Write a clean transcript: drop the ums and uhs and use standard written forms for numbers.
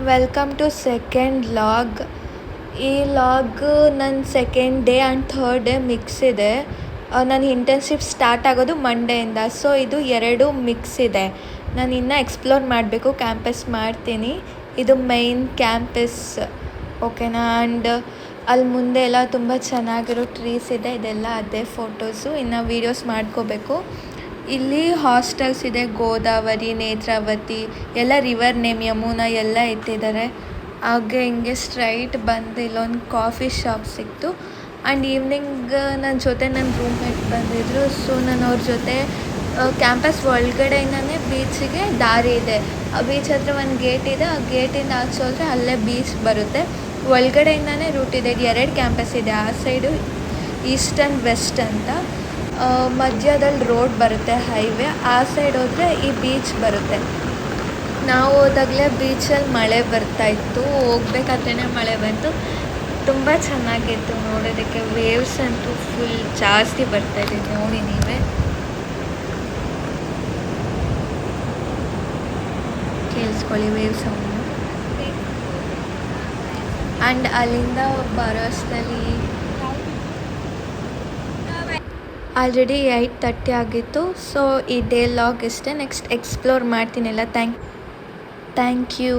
Welcome to second log. ಈ log ನನ್ನ second day and third day mix ಇದೆ. ನನ್ನ ಇಂಟರ್ನ್ಶಿಪ್ ಸ್ಟಾರ್ಟ್ ಆಗೋದು ಮಂಡೆಯಿಂದ, ಸೊ ಇದು ಎರಡು ಮಿಕ್ಸ್ ಇದೆ. ನಾನು ಇನ್ನೂ ಎಕ್ಸ್ಪ್ಲೋರ್ ಮಾಡಬೇಕು, ಕ್ಯಾಂಪಸ್ ಮಾಡ್ತೀನಿ. ಇದು ಮೈನ್ ಕ್ಯಾಂಪಸ್, ಓಕೆನಾ. ಆ್ಯಂಡ್ ಅಲ್ಲಿ ಮುಂದೆ ಎಲ್ಲ ತುಂಬ ಚೆನ್ನಾಗಿರೋ ಟ್ರೀಸ್ ಇದೆ, ಇದೆಲ್ಲ ಅದೇ ಫೋಟೋಸು. ಇನ್ನು ವೀಡಿಯೋಸ್ ಮಾಡ್ಕೋಬೇಕು. ಇಲ್ಲಿ ಹಾಸ್ಟೆಲ್ಸ್ ಇದೆ, ಗೋದಾವರಿ, ನೇತ್ರಾವತಿ, ಎಲ್ಲ ರಿವರ್ ನೇಮ್ ಯಮುನಾ ಎಲ್ಲ ಇಟ್ಟಿದ್ದಾರೆ. ಹಾಗೆ ಹಿಂಗೆ ಸ್ಟ್ರೈಟ್ ಬಂದು ಇಲ್ಲೊಂದು ಕಾಫಿ ಶಾಪ್ ಸಿಕ್ತು. ಆ್ಯಂಡ್ ಈವ್ನಿಂಗ್ ನನ್ನ ಜೊತೆ ನನ್ನ ರೂಮ್ಮೇಟ್ ಬಂದಿದ್ದರು. ಸೊ ನಾನು ಅವ್ರ ಜೊತೆ ಕ್ಯಾಂಪಸ್ ಒಳಗಡೆಯಿಂದನೇ ಬೀಚಿಗೆ ದಾರಿ ಇದೆ. ಆ ಬೀಚ್ ಹತ್ರ ಒಂದು ಗೇಟ್ ಇದೆ, ಆ ಗೇಟಿಂದ ಆಚೆ ಹೋದರೆ ಅಲ್ಲೇ ಬೀಚ್ ಬರುತ್ತೆ. ಒಳಗಡೆಯಿಂದನೇ ರೂಟ್ ಇದೆ. ಇದು ಎರಡು ಕ್ಯಾಂಪಸ್ ಇದೆ, ಆ ಸೈಡು ಈಸ್ಟ್ ಆ್ಯಂಡ್ ವೆಸ್ಟ್ ಅಂತ. ಮಧ್ಯದಲ್ಲಿ ರೋಡ್ ಬರುತ್ತೆ, ಹೈವೇ. ಆ ಸೈಡ್ ಹೋದರೆ ಈ ಬೀಚ್ ಬರುತ್ತೆ. ನಾವು ಹೋದಾಗಲೇ ಬೀಚಲ್ಲಿ ಮಳೆ ಬರ್ತಾಯಿತ್ತು, ಹೋಗ್ಬೇಕಾದ್ರೇ ಮಳೆ ಬಂತು. ತುಂಬ ಚೆನ್ನಾಗಿತ್ತು ನೋಡೋದಕ್ಕೆ. ವೇವ್ಸ್ ಅಂತೂ ಫುಲ್ ಜಾಸ್ತಿ ಬರ್ತಾಯಿದೆ, ನೋಡಿ ನೀವೇ ಕೇಳಿಸ್ಕೊಳ್ಳಿ ವೇವ್ ಸೌಂಡು. ಆ್ಯಂಡ್ ಅಲ್ಲಿಂದ ಬರೋಷ್ಟರಲ್ಲಿ ಆಲ್ರೆಡಿ 8:30 ಆಗಿತ್ತು. ಸೊ ಈ ಡೇ ಲಾಗ್ ಇಷ್ಟೇ. ನೆಕ್ಸ್ಟ್ ಎಕ್ಸ್ಪ್ಲೋರ್ ಮಾಡ್ತೀನಿಲ್ಲ. Thank you.